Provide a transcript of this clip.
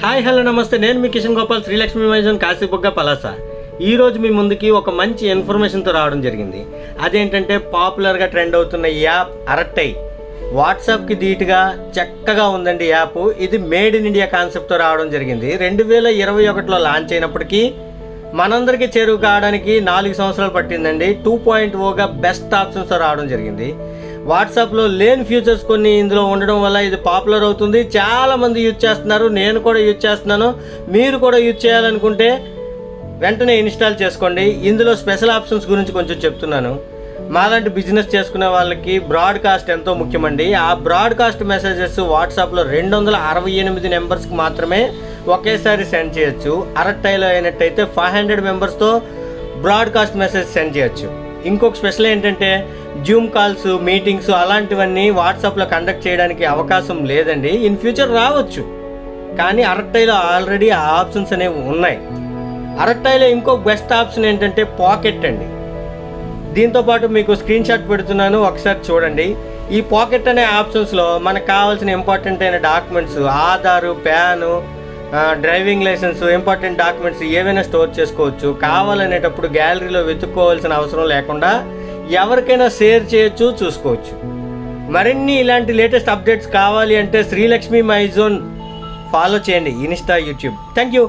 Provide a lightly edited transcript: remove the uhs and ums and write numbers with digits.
Hi hello నమస్తే, నేను మీ Kishan Gopal, Srilakshmi MyZone Kashibugga Palasa. ఈరోజు మీ ముందుకి ఒక మంచి ఇన్ఫర్మేషన్తో రావడం జరిగింది. అదేంటంటే పాపులర్గా ట్రెండ్ అవుతున్న యాప్ అరట్టై. వాట్సాప్కి ధీటుగా చక్కగా ఉందండి యాప్. ఇది మేడ్ ఇన్ ఇండియా కాన్సెప్ట్తో రావడం జరిగింది. 2021లో లాంచ్ అయినప్పటికీ మనందరికీ చేరువ కావడానికి 4 సంవత్సరాలు పట్టిందండి. 2.0గా బెస్ట్ ఆప్షన్స్తో రావడం జరిగింది. వాట్సాప్లో లేని ఫ్యూచర్స్ కొన్ని ఇందులో ఉండడం వల్ల ఇది పాపులర్ అవుతుంది. చాలామంది యూజ్ చేస్తున్నారు, నేను కూడా యూజ్ చేస్తున్నాను. మీరు కూడా యూజ్ చేయాలనుకుంటే వెంటనే ఇన్స్టాల్ చేసుకోండి. ఇందులో స్పెషల్ ఆప్షన్స్ గురించి కొంచెం చెప్తున్నాను. మాలాంటి బిజినెస్ చేసుకునే వాళ్ళకి బ్రాడ్కాస్ట్ ఎంతో ముఖ్యమండి. ఆ బ్రాడ్కాస్ట్ మెసేజెస్ వాట్సాప్లో 268 నెంబర్స్కి మాత్రమే ఒకేసారి సెండ్ చేయొచ్చు. అరట్టైలో అయినట్టయితే 500 మెంబర్స్తో బ్రాడ్కాస్ట్ మెసేజ్ సెండ్ చేయొచ్చు. ఇంకొక స్పెషల్ ఏంటంటే జూమ్ కాల్స్, మీటింగ్స్ అలాంటివన్నీ వాట్సాప్లో కండక్ట్ చేయడానికి అవకాశం లేదండి. ఇన్ ఫ్యూచర్ రావచ్చు, కానీ అరట్టైలో ఆల్రెడీ ఆ ఆప్షన్స్ అనేవి ఉన్నాయి. అరట్టైలో ఇంకొక బెస్ట్ ఆప్షన్ ఏంటంటే పాకెట్ అండి. దీంతోపాటు మీకు స్క్రీన్ షాట్ పెడుతున్నాను, ఒకసారి చూడండి. ఈ పాకెట్ అనే ఆప్షన్స్లో మనకు కావాల్సిన ఇంపార్టెంట్ అయిన documents, Aadhaar, PAN, driving licence, important documents ఏవైనా స్టోర్ చేసుకోవచ్చు. కావాలనేటప్పుడు గ్యాలరీలో వెతుక్కోవాల్సిన అవసరం లేకుండా ఎవరికైనా షేర్ చేయొచ్చు, చూసుకోవచ్చు. మరిన్ని ఇలాంటి లేటెస్ట్ అప్డేట్స్ కావాలి అంటే శ్రీలక్ష్మి మైజోన్ ఫాలో చేయండి, ఇన్స్టా, యూట్యూబ్. Thank you.